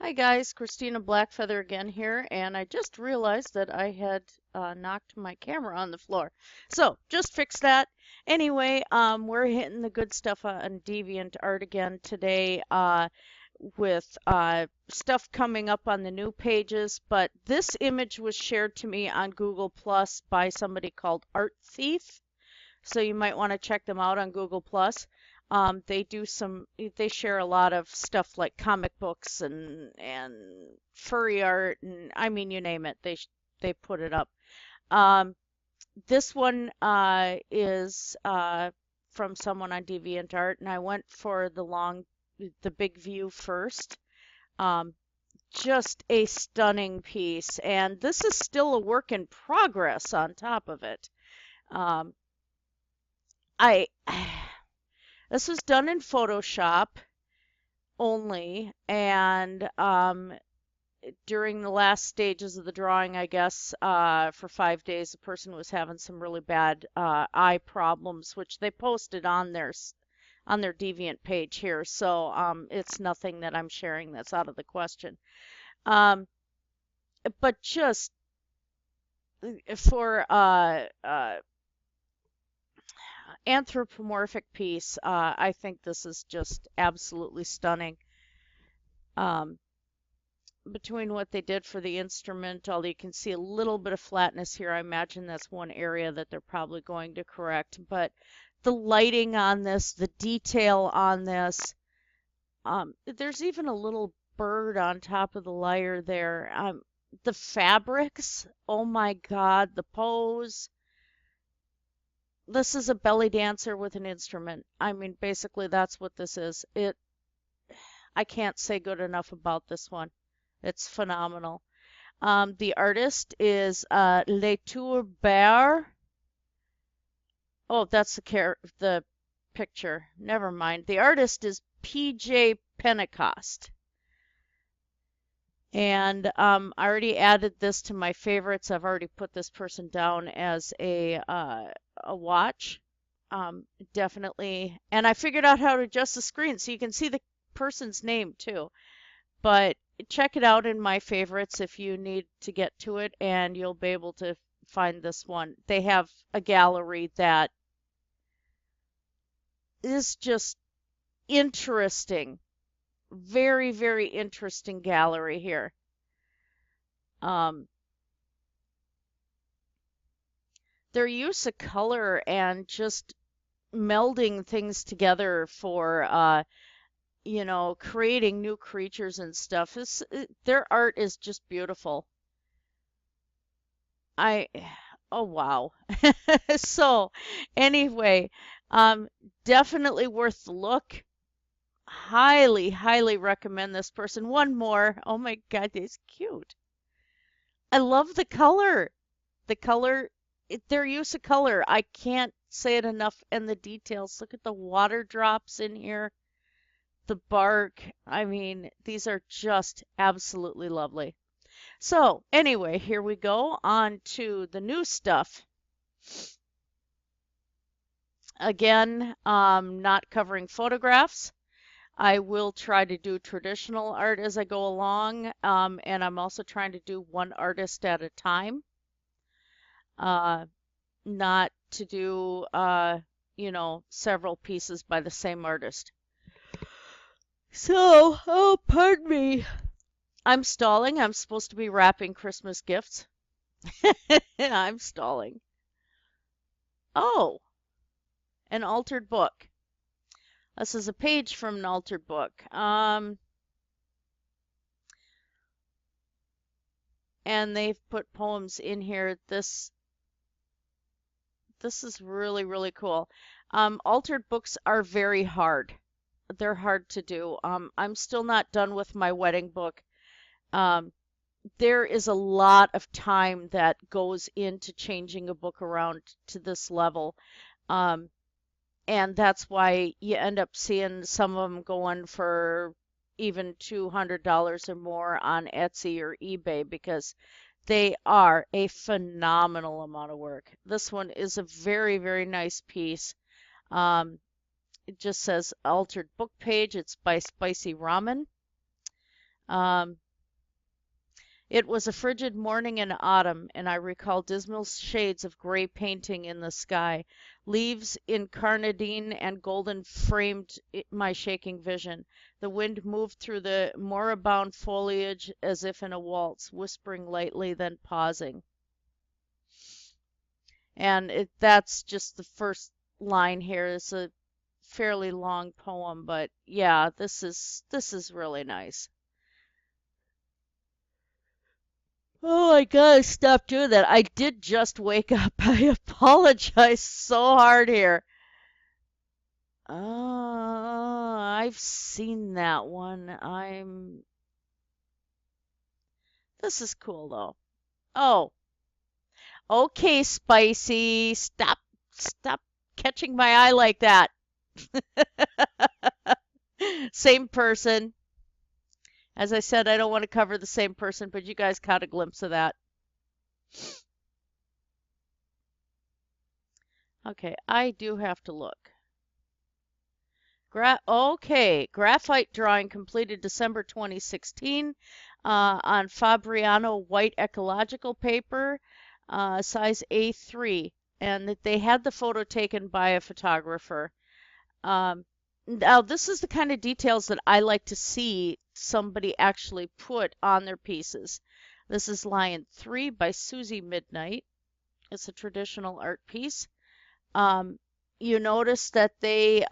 Hi guys, Christina Blackfeather again here, and I just realized that I had knocked my camera on the floor. So just fix that. Anyway, we're hitting the good stuff on Deviantart again today with stuff coming up on the new pages. But this image was shared to me on Google Plus by somebody called Art Thief. So you might want to check them out on Google Plus. They share a lot of stuff like comic books and furry art and I mean you name it. They put it up. Um, this one is from someone on DeviantArt, and I went for the big view first. Um, just a stunning piece, and this is still a work in progress on top of it. Um, I This was done in Photoshop only, and during the last stages of the drawing, I guess, for 5 days, the person was having some really bad eye problems, which they posted on on their Deviant page here. So it's nothing that I'm sharing that's out of the question. Um, but just for anthropomorphic piece, I think this is just absolutely stunning. Um, Between what they did for the instrumental, you can see a little bit of flatness here. I imagine that's one area that they're probably going to correct. But the lighting on this, the detail on this, there's even a little bird on top of the lyre there. The fabrics, oh my God, the pose. This is a belly dancer with an instrument. I mean, basically that's what this is. I can't say good enough about this one. It's phenomenal. The artist is Latour Bear. Oh, that's the picture. Never mind. The artist is PJ Pentecost. And I already added this to my favorites. I've already put this person down as a watch. Definitely. And I figured out how to adjust the screen so you can see the person's name too. But check it out in my favorites if you need to get to it, and you'll be able to find this one. They have a gallery that is just interesting. Very, very interesting gallery here. Um, their use of color and just melding things together for creating new creatures and stuff their art is just beautiful. I Oh wow. So anyway, um definitely worth the look. Highly, highly recommend this person. One more. Oh my God, it's cute. I love the color. The color, their use of color. I can't say it enough. And the details. Look at the water drops in here, the bark. I mean, these are just absolutely lovely. So anyway, here we go on to the new stuff. Again, not covering photographs. I will try to do traditional art as I go along, and I'm also trying to do one artist at a time, uh, not to do, several pieces by the same artist. So, oh, pardon me. I'm stalling. I'm supposed to be wrapping Christmas gifts. I'm stalling. Oh, an altered book. This is a page from an altered book. And they've put poems in here. This is really, really cool. Altered books are very hard. They're hard to do. I'm still not done with my wedding book. Um, there is a lot of time that goes into changing a book around to this level. Um, and that's why you end up seeing some of them going for even $200 or more on Etsy or eBay because they are a phenomenal amount of work. This one is a very, very nice piece. Um, it just says altered book page. It's by Spicy Ramen. Um, It was a frigid morning in autumn, and I recall dismal shades of gray painting in the sky. Leaves incarnadine and golden framed my shaking vision. The wind moved through the moribund foliage as if in a waltz, whispering lightly, then pausing. And that's just the first line here. It's a fairly long poem, but yeah, this is really nice. Oh, I gotta stop doing that. I did just wake up. I apologize so hard here. Oh, I've seen that one. This is cool though. Oh, okay, Spicy. Stop catching my eye like that. Same person. As I said, I don't want to cover the same person, but you guys caught a glimpse of that. Okay, I do have to look. Okay, graphite drawing completed December 2016 on Fabriano white ecological paper, size A3, and that they had the photo taken by a photographer. Now, this is the kind of details that I like to see somebody actually put on their pieces. This is Lion 3 by Susie Midnight. It's a traditional art piece. Um, you notice that they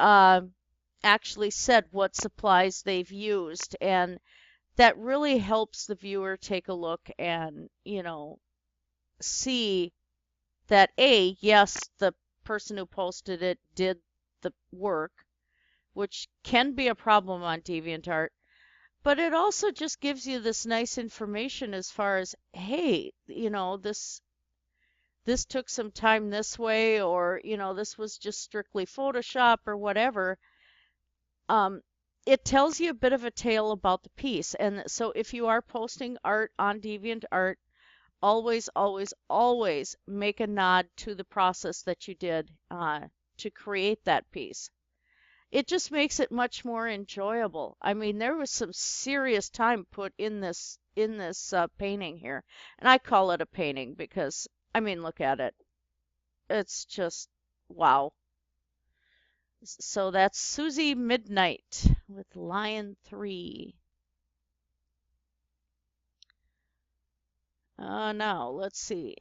actually said what supplies they've used, and that really helps the viewer take a look and, see that yes, the person who posted it did the work, which can be a problem on DeviantArt, but it also just gives you this nice information as far as, hey, this took some time this way, or this was just strictly Photoshop or whatever. um, it tells you a bit of a tale about the piece. And so if you are posting art on DeviantArt, always, always, always make a nod to the process that you did to create that piece. It just makes it much more enjoyable. I mean, there was some serious time put in this painting here, and I call it a painting because I mean, look at it. It's just wow. So that's Susie Midnight with Lion 3. Now, let's see.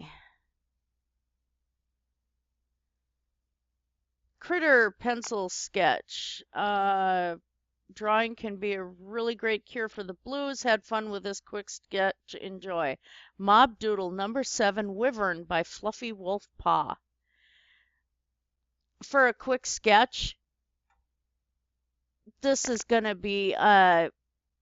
Critter pencil sketch. Drawing can be a really great cure for the blues. Had fun with this quick sketch. Enjoy. Mob Doodle number 7 Wyvern by Fluffy Wolf Paw. For a quick sketch, this is going to be a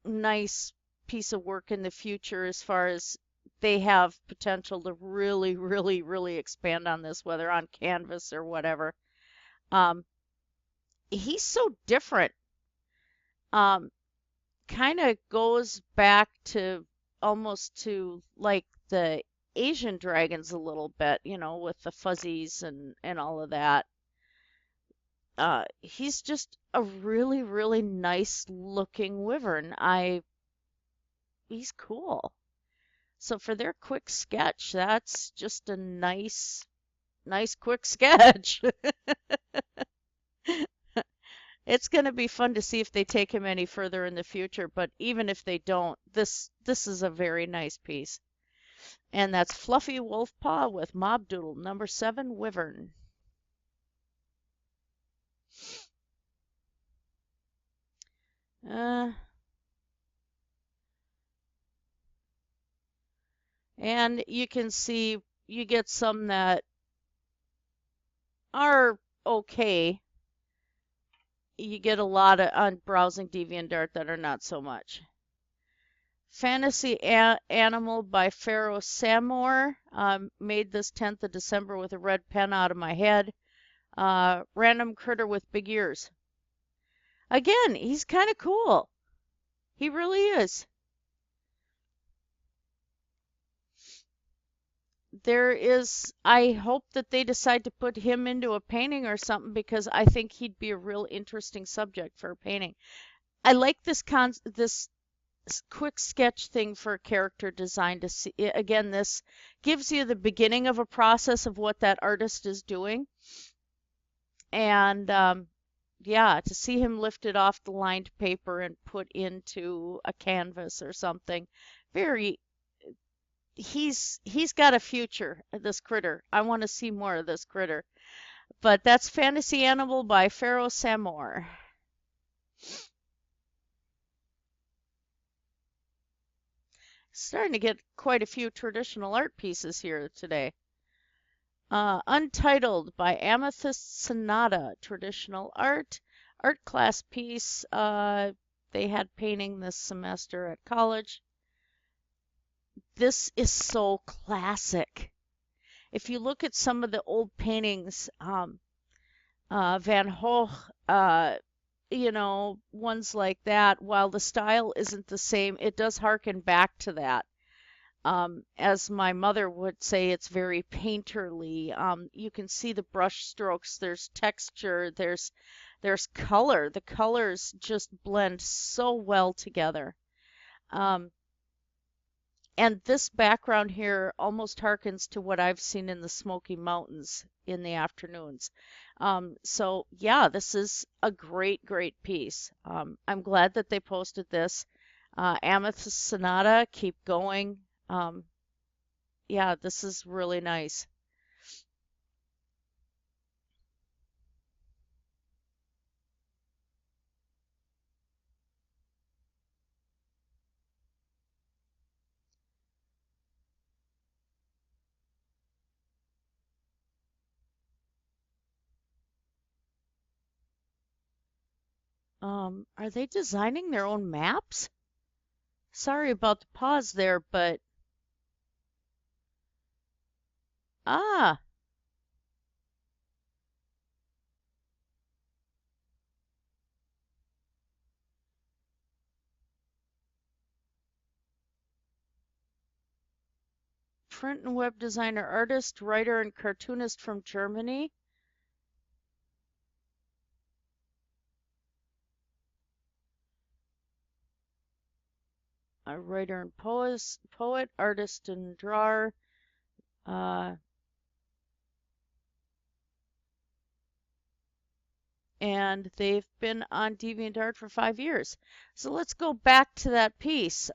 nice piece of work in the future as far as they have potential to really, really, really expand on this, whether on canvas or whatever. Um, he's so different. Um, Kind of goes back to almost to like the Asian dragons a little bit, with the fuzzies and all of that. He's just a really, really nice looking wyvern. He's cool. So for their quick sketch, that's just a nice, nice quick sketch. It's going to be fun to see if they take him any further in the future, but even if they don't, this is a very nice piece. And that's Fluffy Wolf Paw with Mob Doodle number 7 Wyvern. Uh, and you can see you get some that are okay. You get a lot of on browsing DeviantArt that are not so much. Fantasy Animal by Pharaoh Samor. Made this 10th of December with a red pen out of my head. Random critter with big ears. Again, he's kind of cool. He really is. I hope that they decide to put him into a painting or something because I think he'd be a real interesting subject for a painting. I like this quick sketch thing for character design to see. Again, this gives you the beginning of a process of what that artist is doing. And yeah, to see him lift it off the lined paper and put into a canvas or something, very, he's got a future, this critter. I want to see more of this critter. But that's Fantasy Animal by Pharaoh Samor. Starting to get quite a few traditional art pieces here today. Untitled by Amethyst Sonata, traditional art class piece. They had painting this semester at college. This is so classic. If you look at some of the old paintings, Van Gogh, ones like that, while the style isn't the same, it does harken back to that. As my mother would say, it's very painterly. You can see the brush strokes, there's texture, there's color. The colors just blend so well together. Um, and this background here almost harkens to what I've seen in the Smoky Mountains in the afternoons. So yeah, this is a great, great piece. I'm glad that they posted this. Amethyst Sonata, keep going. Um, yeah, this is really nice. Are they designing their own maps? Sorry about the pause there, but ah, print and web designer, artist, writer, and cartoonist from Germany. A writer and poet, artist and drawer. Uh, and they've been on DeviantArt for 5 years. So let's go back to that piece.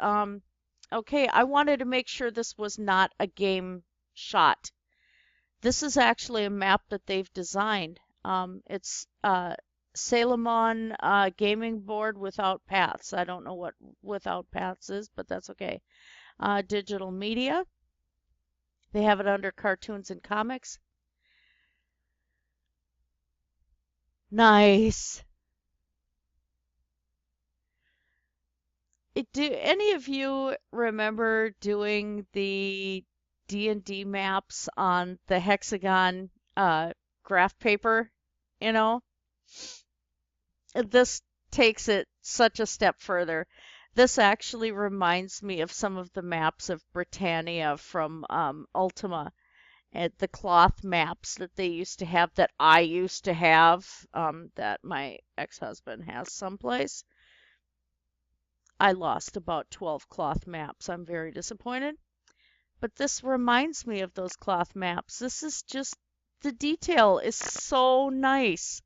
Okay, I wanted to make sure this was not a game shot. This is actually a map that they've designed. It's Salem gaming board without paths. I don't know what without paths is, but that's okay. Digital media. They have it under cartoons and comics. Nice. Do any of you remember doing the D&D maps on the hexagon graph paper? You know, this takes it such a step further. This actually reminds me of some of the maps of Britannia from Ultima, and the cloth maps that they used to have, that I used to have, that my ex-husband has someplace. I lost about 12 cloth maps. I'm very disappointed. But this reminds me of those cloth maps. This is just, the detail is so nice.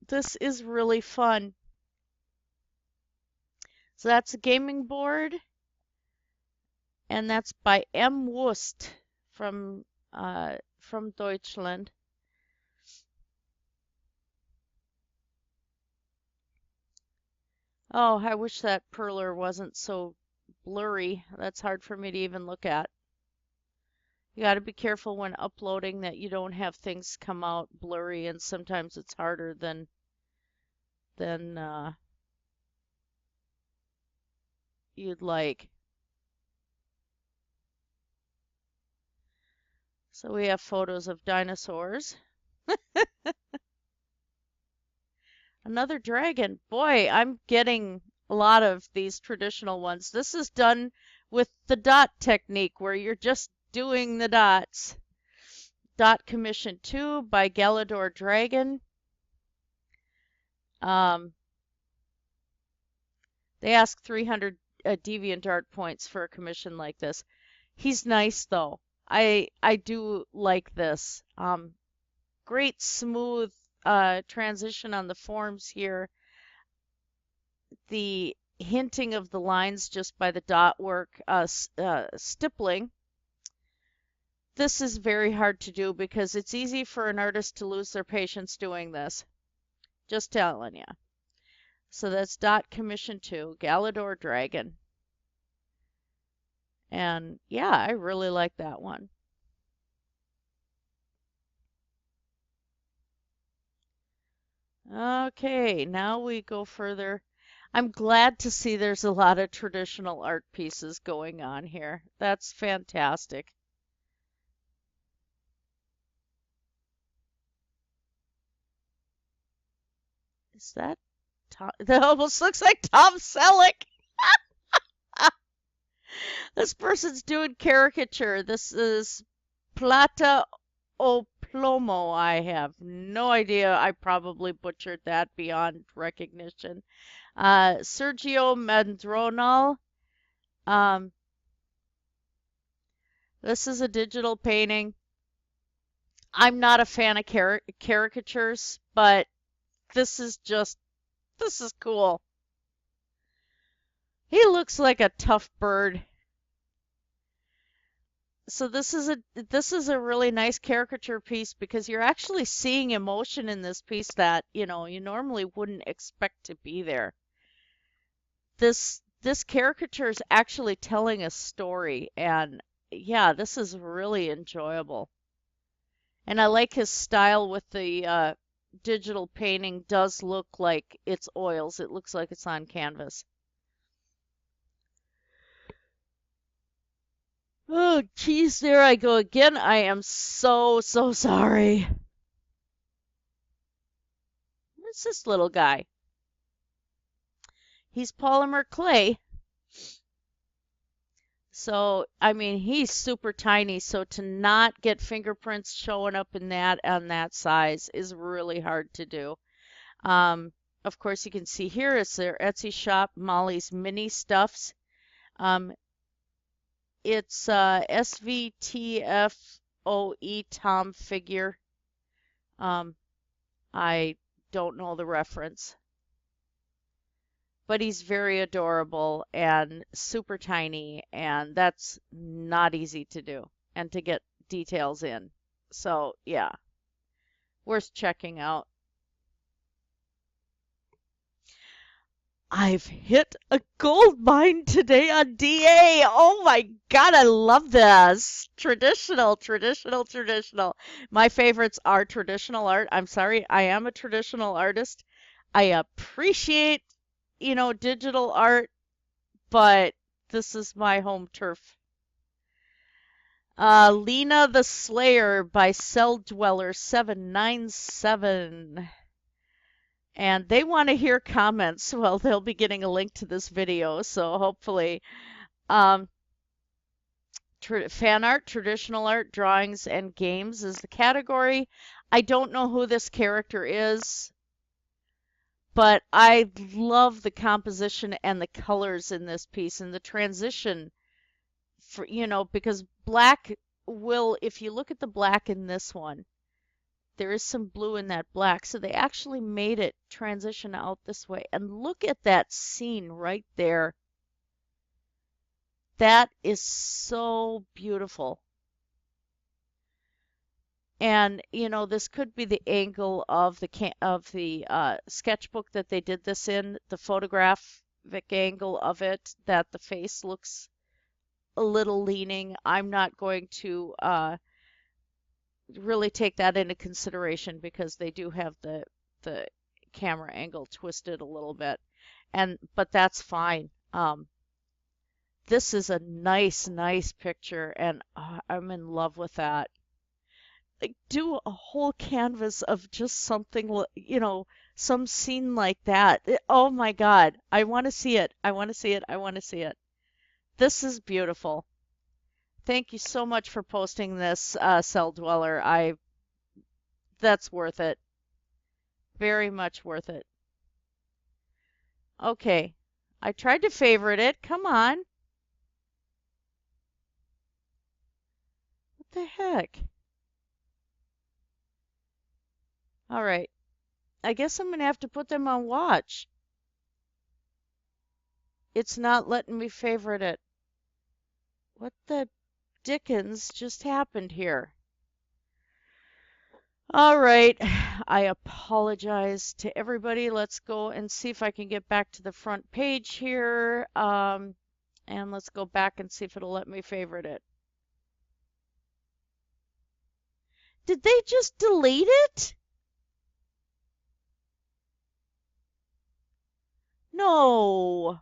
This is really fun. So that's a gaming board, and that's by M. Wust from Deutschland. Oh, I wish that perler wasn't so blurry. That's hard for me to even look at. You got to be careful when uploading that you don't have things come out blurry, and sometimes it's harder than you'd like. So we have photos of dinosaurs. Another dragon. Boy, I'm getting a lot of these traditional ones. This is done with the dot technique where you're just doing the dots. Dot Commission 2 by Galador Dragon. Um, They ask 300 Deviantart points for a commission like this. He's nice though. I do like this. Great smooth transition on the forms here. The hinting of the lines just by the dot work, stippling. This is very hard to do because it's easy for an artist to lose their patience doing this. Just telling you. So that's dot commission 2, Galador Dragon. And yeah, I really like that one. Okay, now we go further. I'm glad to see there's a lot of traditional art pieces going on here. That's fantastic. Is that Tom? That almost looks like Tom Selleck. This person's doing caricature. This is Plato Plomo. I have no idea. I probably butchered that beyond recognition. Sergio Madronal. Um, this is a digital painting. I'm not a fan of caricatures, but this is cool. He looks like a tough bird. So this is a really nice caricature piece because you're actually seeing emotion in this piece that, you normally wouldn't expect to be there. This caricature is actually telling a story, and yeah, this is really enjoyable. And I like his style with the digital painting. Does look like it's oils. It looks like it's on canvas. Oh, geez, there I go again. I am so, so sorry. What's this little guy? He's polymer clay. So, I mean, he's super tiny. So to not get fingerprints showing up in that on that size is really hard to do. Um, of course, you can see here is their Etsy shop, Molly's Mini Stuffs. Um, it's SVTFOE Tom figure. I don't know the reference, but he's very adorable and super tiny, and that's not easy to do and to get details in. So, yeah, worth checking out. I've hit a gold mine today on DA. Oh my God, I love this. Traditional, traditional, traditional. My favorites are traditional art. I'm sorry, I am a traditional artist. I appreciate, digital art, but this is my home turf. Lena the Slayer by Celldweller 797. And they want to hear comments. Well, they'll be getting a link to this video, so hopefully. Um, Fan art, traditional art, drawings, and games is the category. I don't know who this character is, but I love the composition and the colors in this piece and the transition for, because black will, if you look at the black in this one, there is some blue in that black. So they actually made it transition out this way. And look at that scene right there. That is so beautiful. And this could be the angle of the sketchbook that they did this in, the photographic angle of it, that the face looks a little leaning. I'm not going to really take that into consideration because they do have the camera angle twisted a little bit, but that's fine. This is a nice picture, and I'm in love with that. Like, do a whole canvas of just something, some scene like that. Oh my God, I want to see it. I want to see it. I want to see it. This is beautiful. Thank you so much for posting this, Celldweller. That's worth it. Very much worth it. Okay. I tried to favorite it. Come on. What the heck? All right. I guess I'm going to have to put them on watch. It's not letting me favorite it. What the dickens just happened here? All right. I apologize to everybody. Let's go and see if I can get back to the front page here. And let's go back and see if it'll let me favorite it. Did they just delete it? No.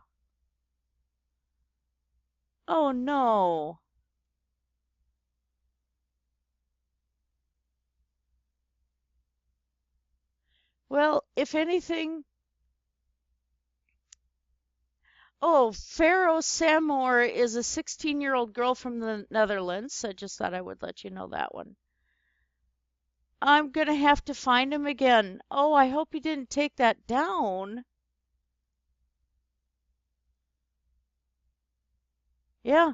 Oh no. Well, if anything, oh, Pharaoh Samor is a 16-year-old girl from the Netherlands. I just thought I would let you know that one. I'm gonna have to find him again. Oh, I hope he didn't take that down. Yeah,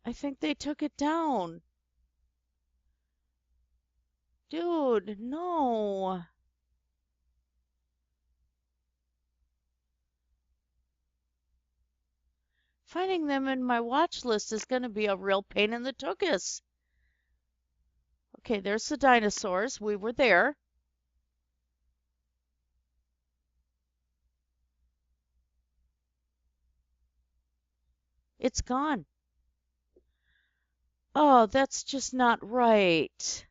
I think they took it down. Dude, no. Finding them in my watch list is gonna be a real pain in the tuchus. Okay, there's the dinosaurs. We were there. It's gone. Oh, that's just not right.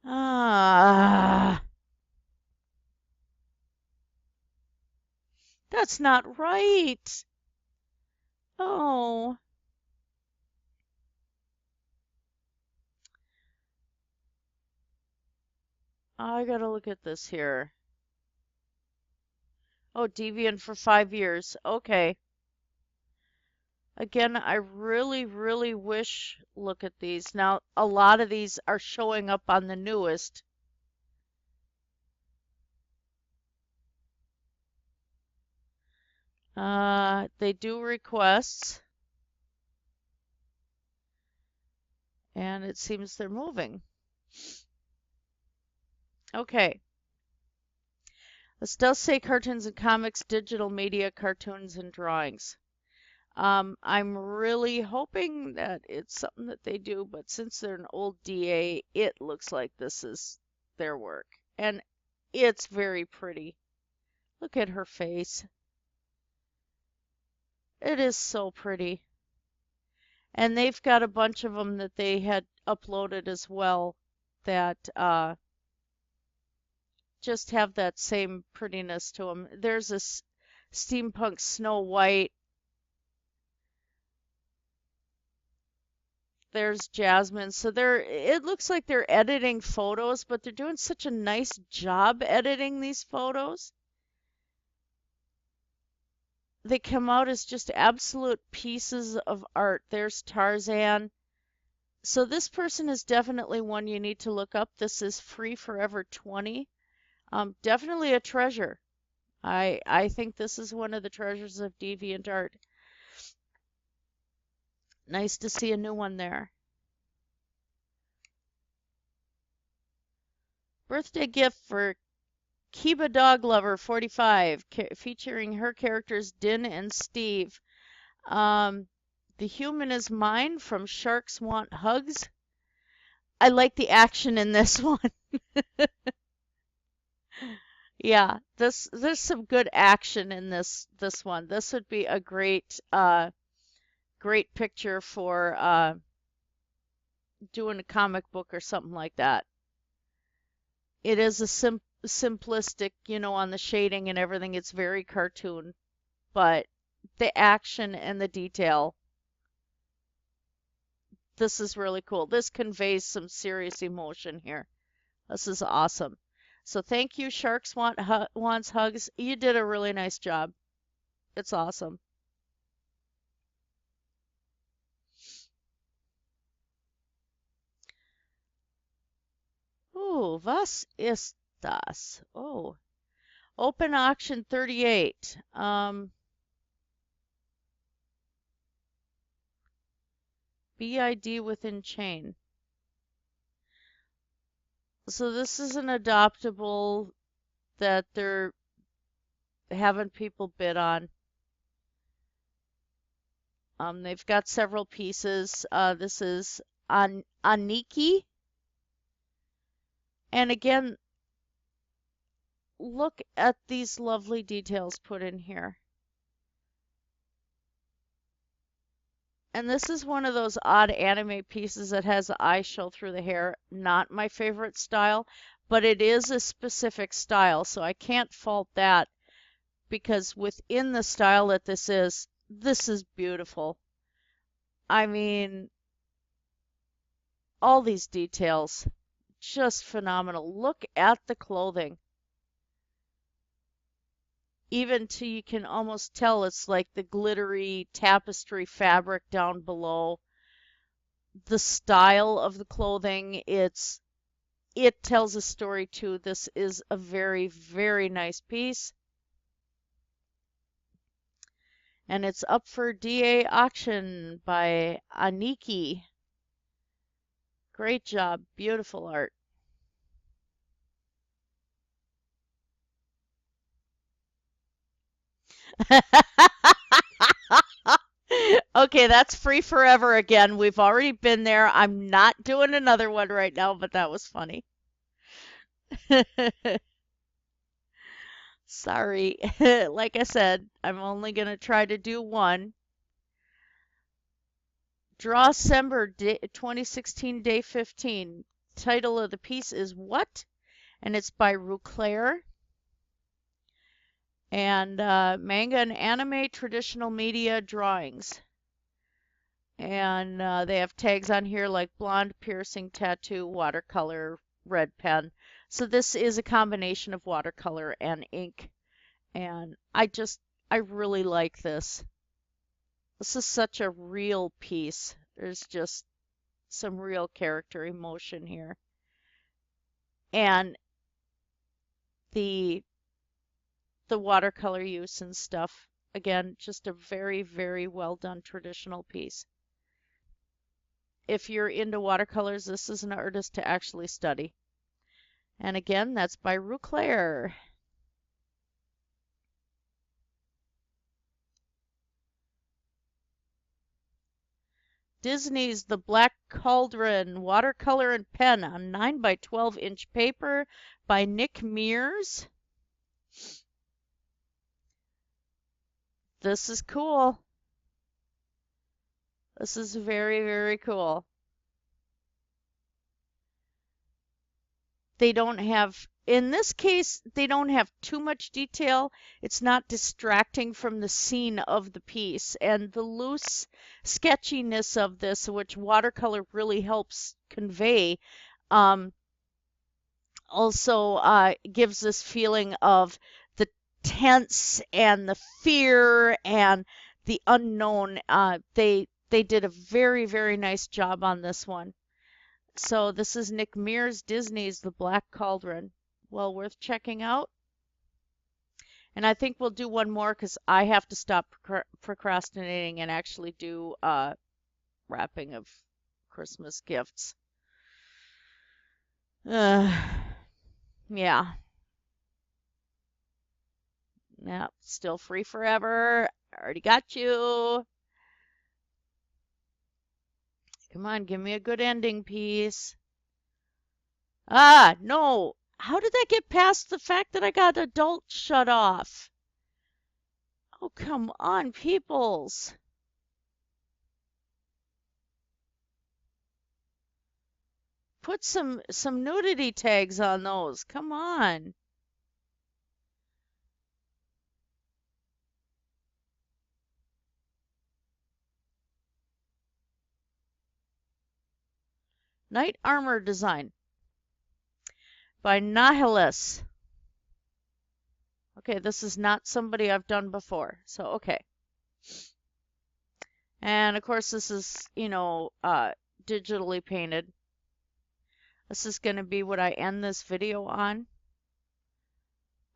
Ah, that's not right. Oh, I gotta look at this here. Oh, Deviant for 5 years. Okay. Again, I really, really wish, look at these. Now, a lot of these are showing up on the newest. They do requests, and it seems they're moving. Okay. This does say cartoons and comics, digital media, cartoons and drawings. I'm really hoping that it's something that they do, but since they're an old DA, it looks like this is their work. And it's very pretty. Look at her face. It is so pretty. And they've got a bunch of them that they had uploaded as well that just have that same prettiness to them. There's a steampunk Snow White. There's Jasmine. So it looks like they're editing photos, but they're doing such a nice job editing these photos. They come out as just absolute pieces of art. There's Tarzan. So this person is definitely one you need to look up. This is Free Forever 20. Definitely a treasure. I think this is one of the treasures of Deviantart. Nice to see a new one there. Birthday gift for Kiba Dog Lover 45, featuring her characters Din and Steve. The Human is Mine from Sharks Want Hugs. I like the action in this one. Yeah, there's some good action in this one. This would be a great picture for doing a comic book or something like that. It is a simplistic, on the shading and everything. It's very cartoon, but the action and the detail, this is really cool. This conveys some serious emotion here. This is awesome. So thank you, Wants Hugs. You did a really nice job. It's awesome. Ooh, was ist das? Oh, Open auction 38. BID within chain. So this is an adoptable that they're having people bid on. They've got several pieces. This is Aniki. And again, look at these lovely details put in here. And this is one of those odd anime pieces that has the eyes show through the hair. Not my favorite style, but it is a specific style, so I can't fault that because within the style that this is beautiful. I mean, all these details, just phenomenal. Look at the clothing. Even to you can almost tell it's like the glittery tapestry fabric down below. The style of the clothing, it tells a story too. This is a very, very nice piece. And it's up for DA auction by Aniki. Great job. Beautiful art. Okay, that's free forever again. We've already been there. I'm not doing another one right now, but that was funny. Sorry. Like I said, I'm only going to try to do one. Draw December 2016, day 15. Title of the piece is What? And it's by Ruclair. And manga and anime, traditional media, drawings. And they have tags on here like blonde, piercing, tattoo, watercolor, red pen. So this is a combination of watercolor and ink. And I really like this. This is such a real piece. There's just some real character emotion here. And the watercolor use and stuff. Again, just a very, very well done traditional piece. If you're into watercolors, this is an artist to actually study. And again, that's by Ruclair. Disney's The Black Cauldron, watercolor and pen on 9 by 12 inch paper by Nick Mears. This is cool. This is very, very cool. They don't have, in this case, they don't have too much detail. It's not distracting from the scene of the piece. And the loose sketchiness of this, which watercolor really helps convey, also gives this feeling of the tense and the fear and the unknown. They did a very, very nice job on this one. So this is Nick Mears, Disney's The Black Cauldron. Well worth checking out. And I think we'll do one more because I have to stop procrastinating and actually do wrapping of Christmas gifts. Yeah. Yeah, still free forever. Already got you. Come on, give me a good ending piece. Ah, no. How did that get past the fact that I got adult shut off? Oh, come on, peoples. Put some nudity tags on those. Come on. Knight Armor Design by Nihilus. Okay, this is not somebody I've done before, so okay. And of course this is, digitally painted. This is going to be what I end this video on.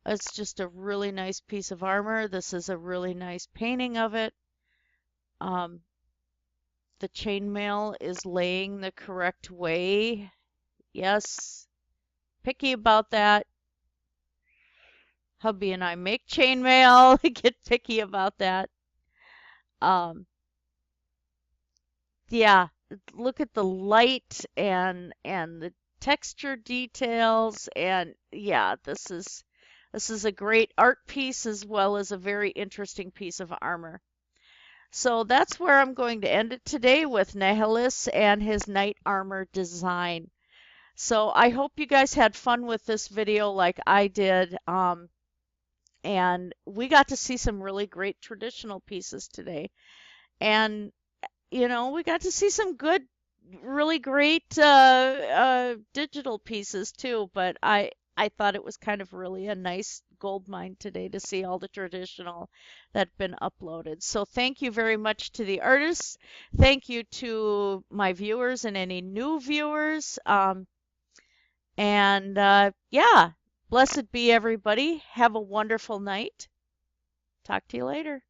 It's just a really nice piece of armor. This is a really nice painting of it. Um, the chainmail is laying the correct way. Yes, picky about that. Hubby and I make chainmail, get picky about that. Um, yeah, look at the light and the texture details, and yeah, this is a great art piece as well as a very interesting piece of armor. So that's where I'm going to end it today with Nihilus and his knight armor design. So I hope you guys had fun with this video like I did. And we got to see some really great traditional pieces today. And, we got to see some good, really great digital pieces too. But I thought it was kind of really a nice gold mine today to see all the traditional that have been uploaded. So thank you very much to the artists. Thank you to my viewers and any new viewers. And yeah, blessed be everybody. Have a wonderful night. Talk to you later.